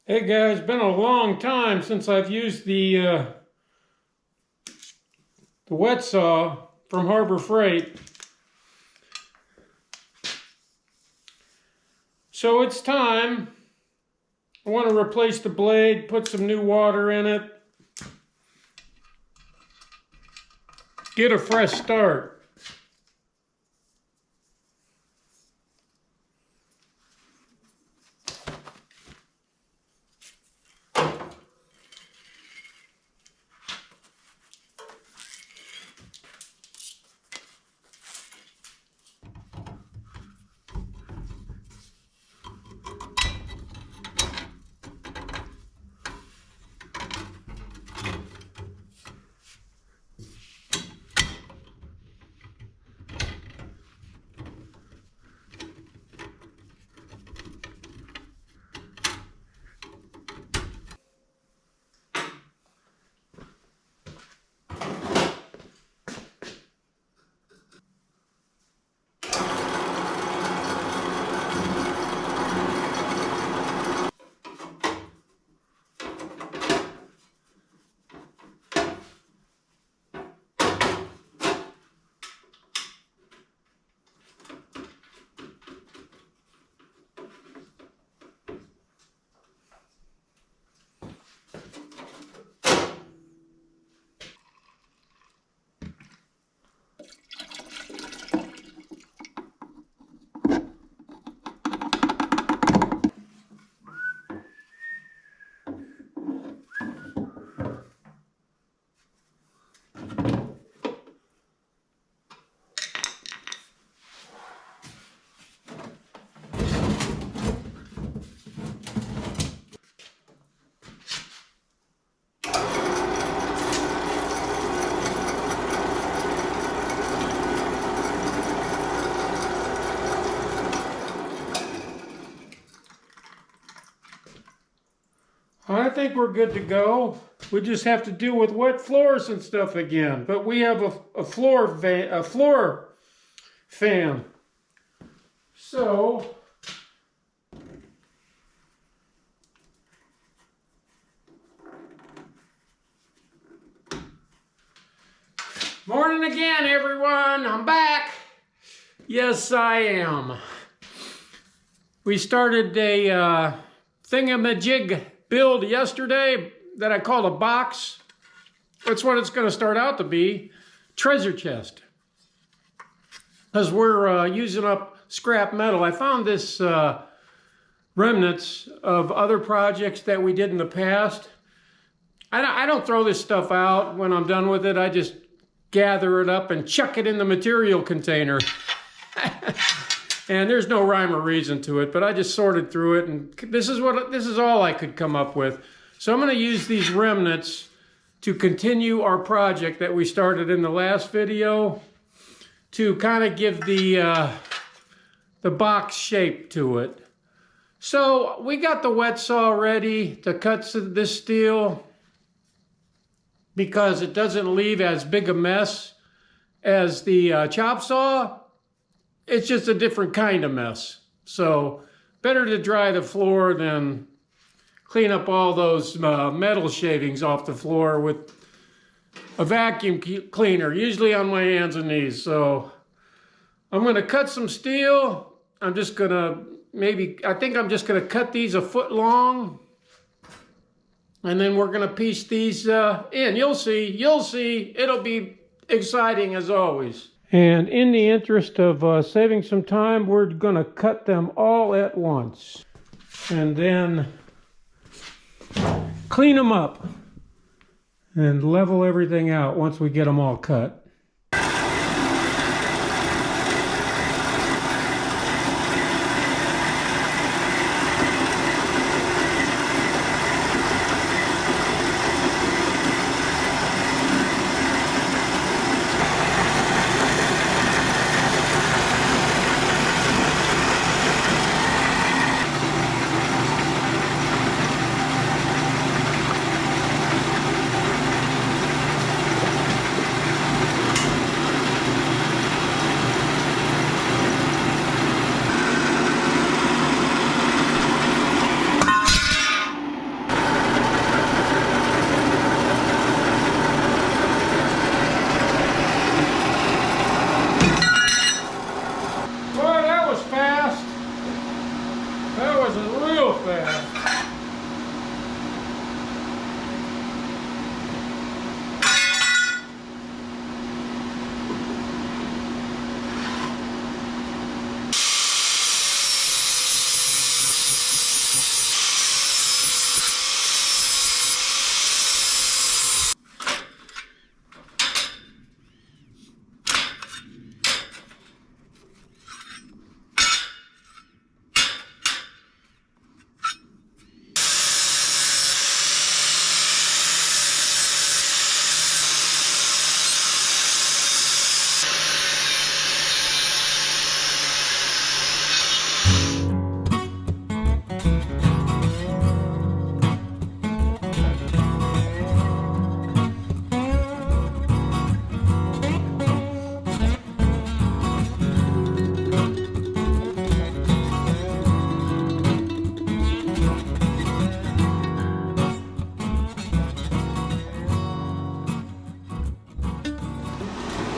Hey guys, been a long time since I've used the wet saw from Harbor Freight. So it's time. I want to replace the blade, put some new water in it, get a fresh start. I think we're good to go. We just have to deal with wet floors and stuff again. But we have a floor fan. So morning again, everyone. I'm back. Yes, I am. We started a thingamajig build yesterday that I called a box. That's what it's going to start out to be. Treasure chest. Because we're using up scrap metal. I found this remnants of other projects that we did in the past. I don't throw this stuff out when I'm done with it. I just gather it up and chuck it in the material container. And there's no rhyme or reason to it, but I just sorted through it, and this is all I could come up with. So I'm going to use these remnants to continue our project that we started in the last video, to kind of give the box shape to it. So we got the wet saw ready to cut this steel because it doesn't leave as big a mess as the chop saw. It's just a different kind of mess. So better to dry the floor than clean up all those metal shavings off the floor with a vacuum cleaner, usually on my hands and knees. So I'm going to cut some steel. I'm just going to I think I'm just going to cut these a foot long. And then we're going to piece these in. You'll see. It'll be exciting as always. And in the interest of saving some time, we're going to cut them all at once. And then clean them up and level everything out once we get them all cut.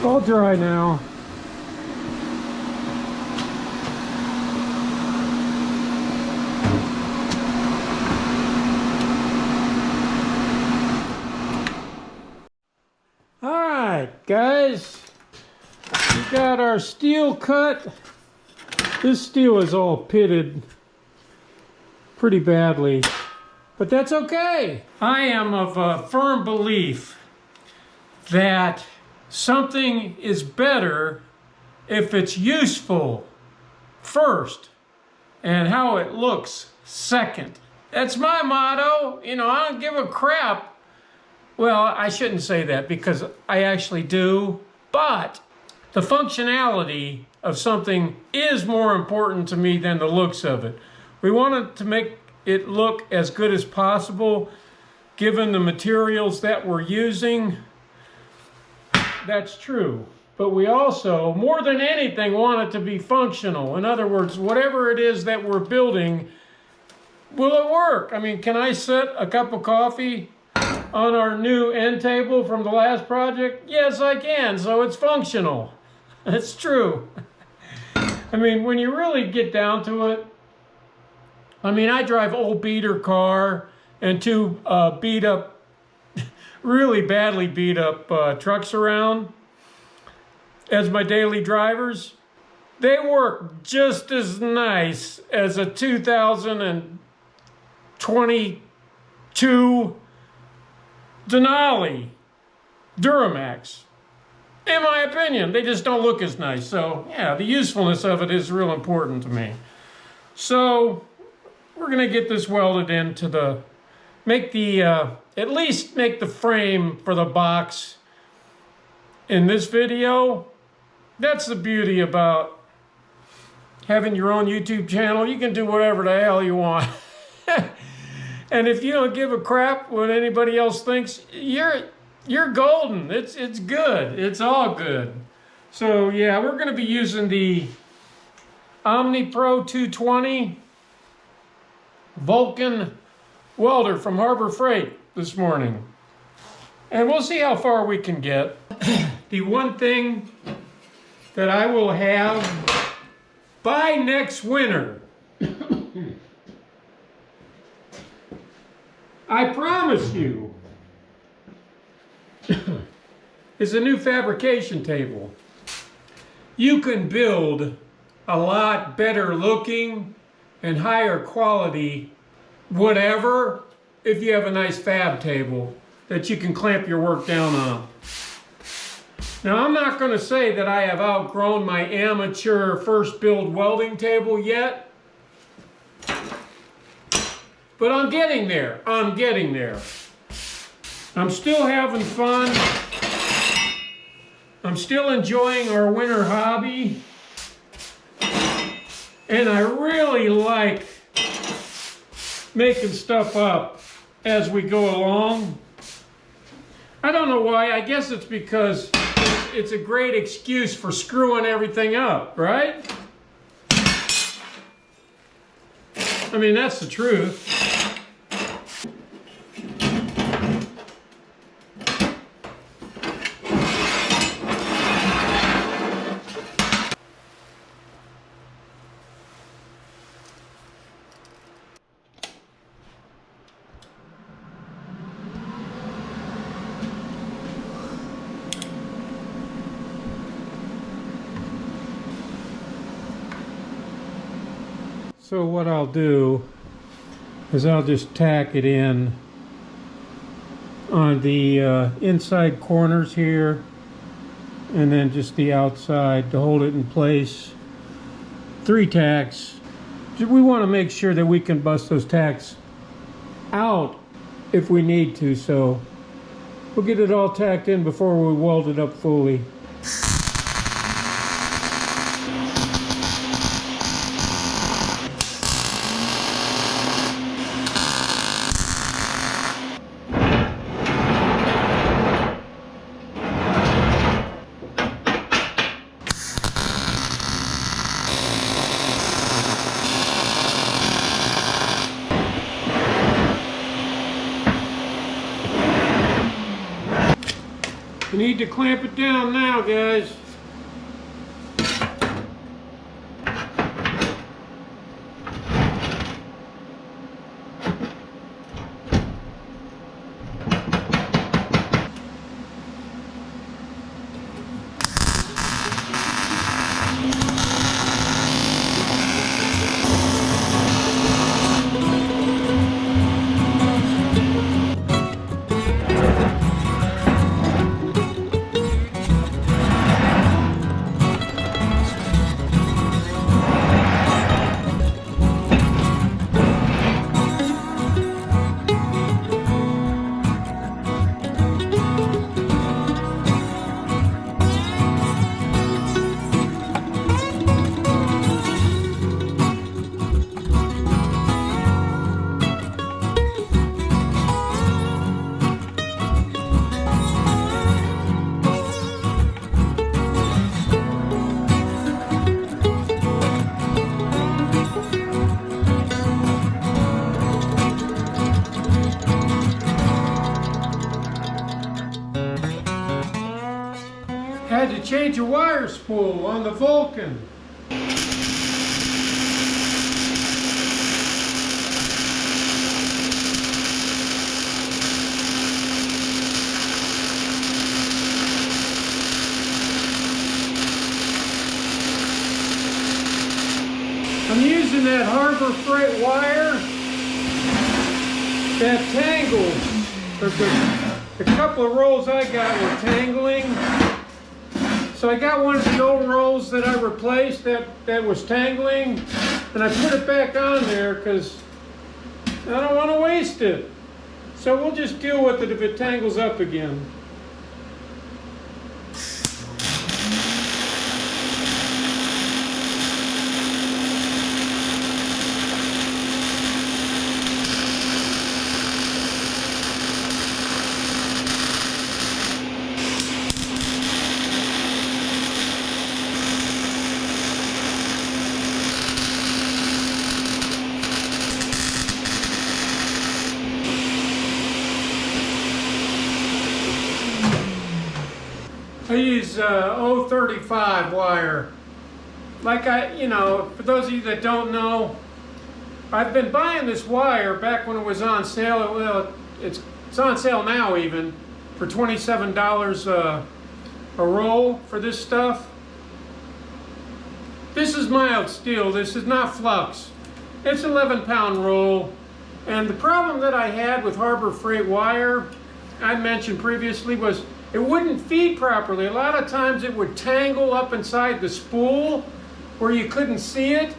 All dry now. All right, guys, we got our steel cut. This steel is all pitted pretty badly, but that's okay. I am of a firm belief that something is better if it's useful first and how it looks second. That's my motto. You know, I don't give a crap. Well, I shouldn't say that because I actually do, but the functionality of something is more important to me than the looks of it. We wanted to make it look as good as possible given the materials that we're using. That's true. But we also, more than anything, want it to be functional. In other words, whatever it is that we're building, will it work? I mean, can I set a cup of coffee on our new end table from the last project? Yes, I can, so it's functional. That's true. I mean, when you really get down to it, I mean, I drive old beater car and two beat up, really badly beat up trucks around as my daily drivers. They work just as nice as a 2022 Denali Duramax. In my opinion, they just don't look as nice. So yeah, the usefulness of it is real important to me. So we're gonna get this welded into the, at least make the frame for the box in this video. That's the beauty about having your own YouTube channel. You can do whatever the hell you want. And if you don't give a crap what anybody else thinks, you're golden. It's good. It's all good. So yeah, we're going to be using the Omni Pro 220 Vulcan welder from Harbor Freight this morning. And we'll see how far we can get. The one thing that I will have by next winter, I promise you, is a new fabrication table. You can build a lot better looking and higher quality whatever if you have a nice fab table that you can clamp your work down on. Now, I'm not going to say that I have outgrown my amateur first build welding table yet, but I'm getting there. I'm getting there. I'm still having fun. I'm still enjoying our winter hobby. And I really like making stuff up as we go along. I don't know why. I guess it's because it's a great excuse for screwing everything up, right? I mean, that's the truth. So what I'll do is I'll just tack it in on the inside corners here, and then just the outside to hold it in place. 3 tacks. We want to make sure that we can bust those tacks out if we need to, so we'll get it all tacked in before we weld it up fully. You need to clamp it down now, guys. Had to change a wire spool on the Vulcan. I'm using that Harbor Freight wire that tangles. The couple of rolls I got were tangling. So I got one of the old rolls that I replaced that was tangling, and I put it back on there because I don't want to waste it. So we'll just deal with it if it tangles up again. is 035 wire. Like for those of you that don't know, I've been buying this wire back when it was on sale. Well, it's on sale now even for $27 a roll for this stuff. This is mild steel. This is not flux. It's 11-pound roll. And the problem that I had with Harbor Freight wire, I mentioned previously, was it wouldn't feed properly. A lot of times it would tangle up inside the spool where you couldn't see it,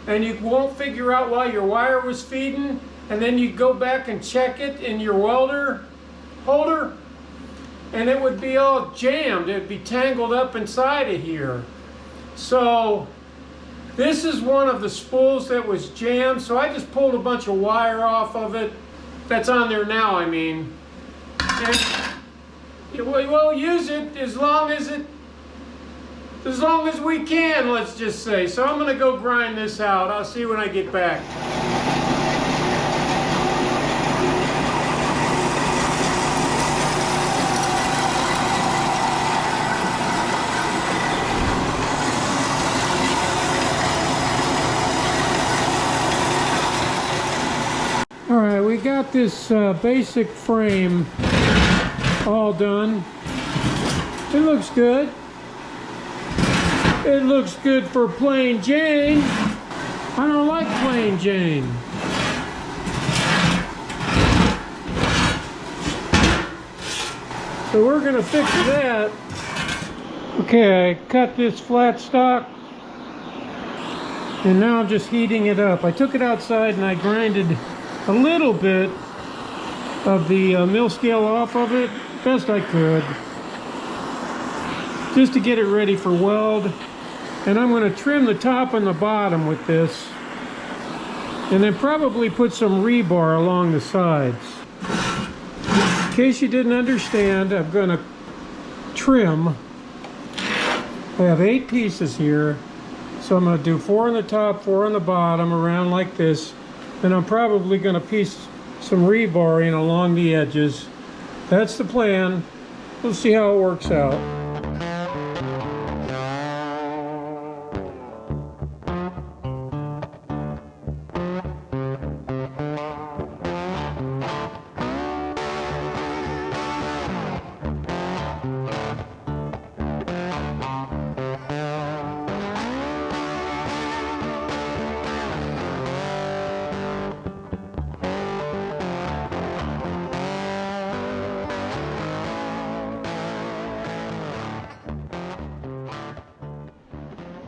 and you won't figure out why your wire was feeding, and then you go back and check it in your welder holder, and it would be all jammed. It would be tangled up inside of here. So this is one of the spools that was jammed, so I just pulled a bunch of wire off of it. That's on there now, I mean. And we'll use it as long as we can, let's just say. So I'm going to go grind this out. I'll see you when I get back. All right, we got this basic frame all done. It looks good. It looks good for plain Jane. I don't like plain Jane. So we're gonna fix that. Okay, I cut this flat stock, and now I'm just heating it up. I took it outside and I grinded a little bit of the mill scale off of it, best I could, just to get it ready for weld. And I'm going to trim the top and the bottom with this, and then probably put some rebar along the sides. In case you didn't understand, I'm going to trim. I have 8 pieces here, so I'm going to do 4 on the top, 4 on the bottom, around like this. And I'm probably going to piece some rebar in along the edges. That's the plan. We'll see how it works out.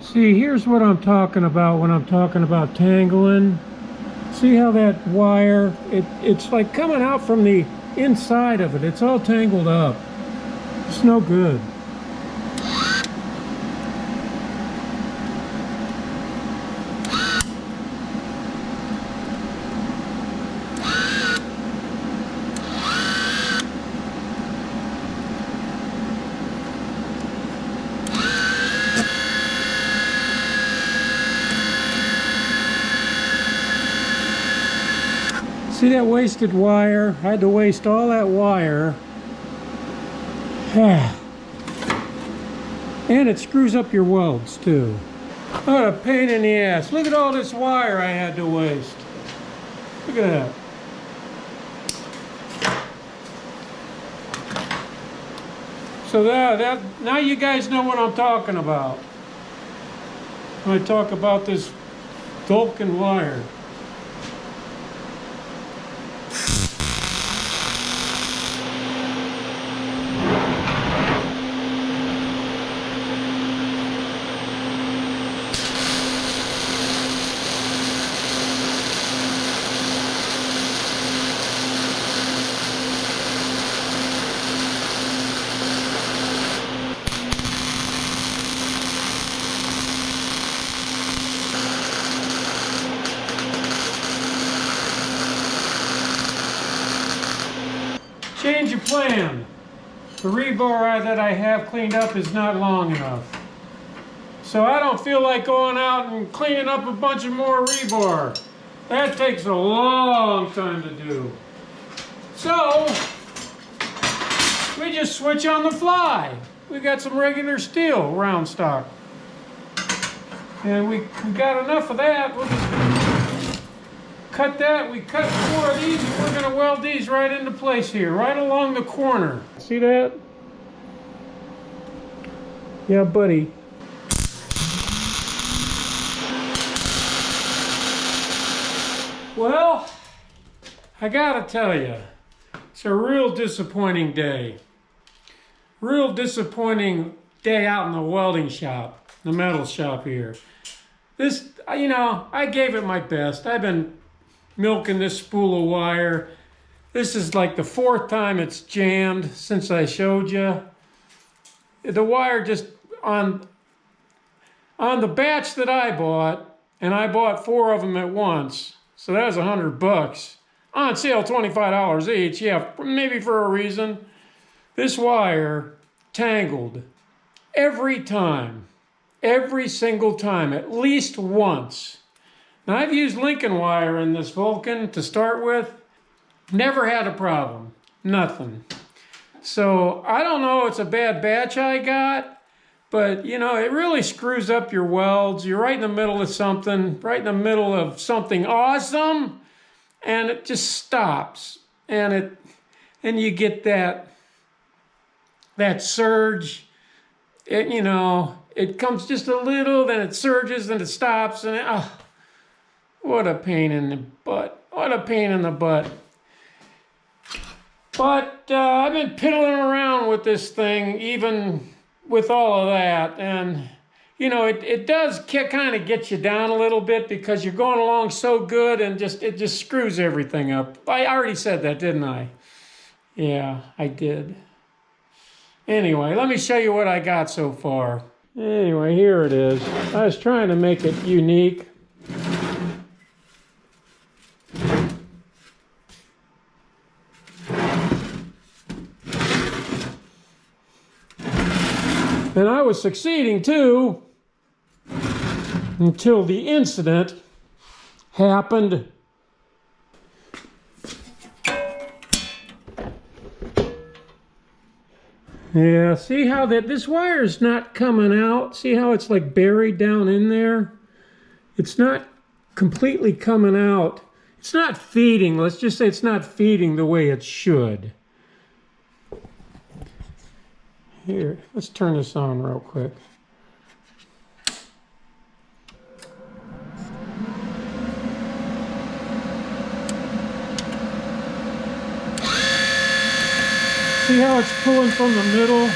See, here's what I'm talking about when I'm talking about tangling. See how that wire, it's like coming out from the inside of it. It's all tangled up. It's no good. See that wasted wire? I had to waste all that wire. And it screws up your welds too. What a pain in the ass. Look at all this wire I had to waste. Look at that. So that now you guys know what I'm talking about when I talk about this Vulcan wire. Change your plan. The rebar that I have cleaned up is not long enough. So I don't feel like going out and cleaning up a bunch of more rebar. That takes a long time to do. So we just switch on the fly. we got some regular steel round stock. And we got enough of that. We'll just cut that. We cut 4 of these and we're gonna weld these right into place here, right along the corner. See that? Yeah, buddy. Well, I gotta tell you, it's a real disappointing day. Real disappointing day out in the welding shop, the metal shop here. This, you know, I gave it my best. I've been milking this spool of wire. This is like the 4th time it's jammed since I showed you. The wire just on the batch that I bought, and I bought 4 of them at once. So that was $100. On sale, $25 each. Yeah, maybe for a reason. This wire tangled every time. Every single time, at least once. Now, I've used Lincoln wire in this Vulcan to start with. Never had a problem. Nothing. So, I don't know it's a bad batch I got. But, you know, it really screws up your welds. You're right in the middle of something, right in the middle of something awesome, and it just stops. And you get that surge. You know, it comes just a little, then it surges, then it stops, and what a pain in the butt. What a pain in the butt. But I've been piddling around with this thing, even with all of that, and you know, it does kind of get you down a little bit because you're going along so good, and it just screws everything up. I already said that, didn't I? Yeah, I did. Anyway, let me show you what I got so far. Anyway, here it is. I was trying to make it unique. And I was succeeding too, until the incident happened. Yeah, see how this wire is not coming out? See how it's like buried down in there? It's not completely coming out. It's not feeding. Let's just say it's not feeding the way it should. Here, let's turn this on real quick. See how it's pulling from the middle?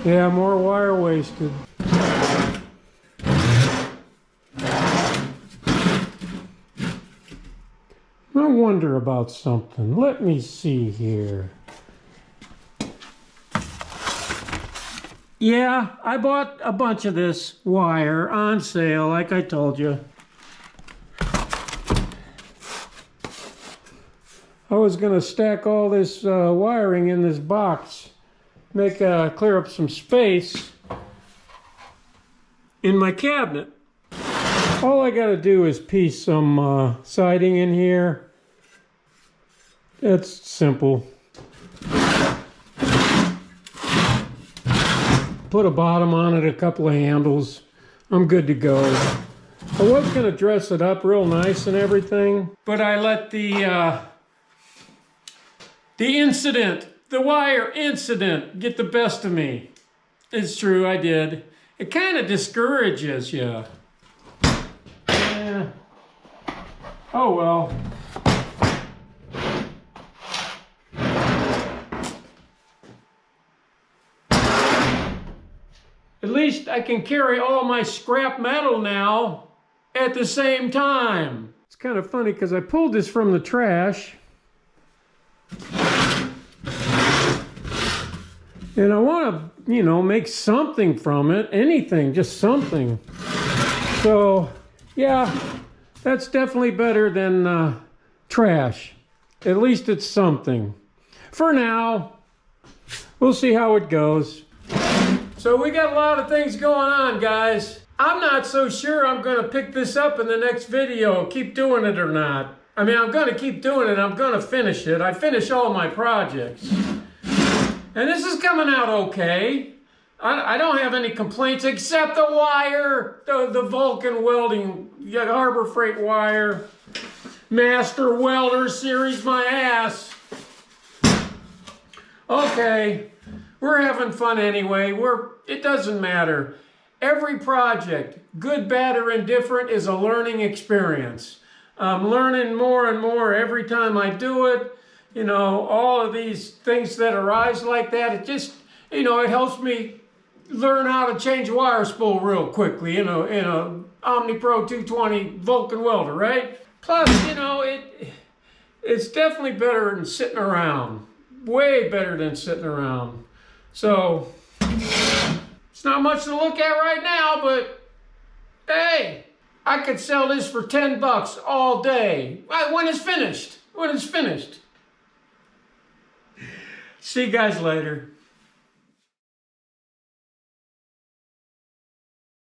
Yeah, more wire wasted. I wonder about something. Let me see here. Yeah, I bought a bunch of this wire on sale, like I told you. I was going to stack all this wiring in this box, clear up some space in my cabinet. All I got to do is piece some siding in here. It's simple. Put a bottom on it, a couple of handles. I'm good to go. I was going to dress it up real nice and everything, but I let the wire incident get the best of me. It's true, I did. It kind of discourages you. Yeah. Oh well. At least I can carry all my scrap metal now at the same time. It's kind of funny because I pulled this from the trash. And I want to, you know, make something from it. Anything, just something. So, yeah, that's definitely better than trash. At least it's something. For now, we'll see how it goes. So we got a lot of things going on, guys. I'm not so sure I'm going to pick this up in the next video, keep doing it or not. I mean, I'm going to keep doing it. I'm going to finish it. I finish all my projects. And this is coming out okay. I don't have any complaints except the wire, the Vulcan Welding, Harbor Freight wire, Master Welder Series, my ass. Okay, we're having fun anyway. It doesn't matter. Every project, good, bad, or indifferent, is a learning experience. I'm learning more and more every time I do it. You know, all of these things that arise like that, it just, you know, it helps me learn how to change a wire spool real quickly, in a OmniPro 220 Vulcan welder, right? Plus, you know, it's definitely better than sitting around. Way better than sitting around. So, it's not much to look at right now, but hey, I could sell this for 10 bucks all day. When it's finished. When it's finished. See you guys later.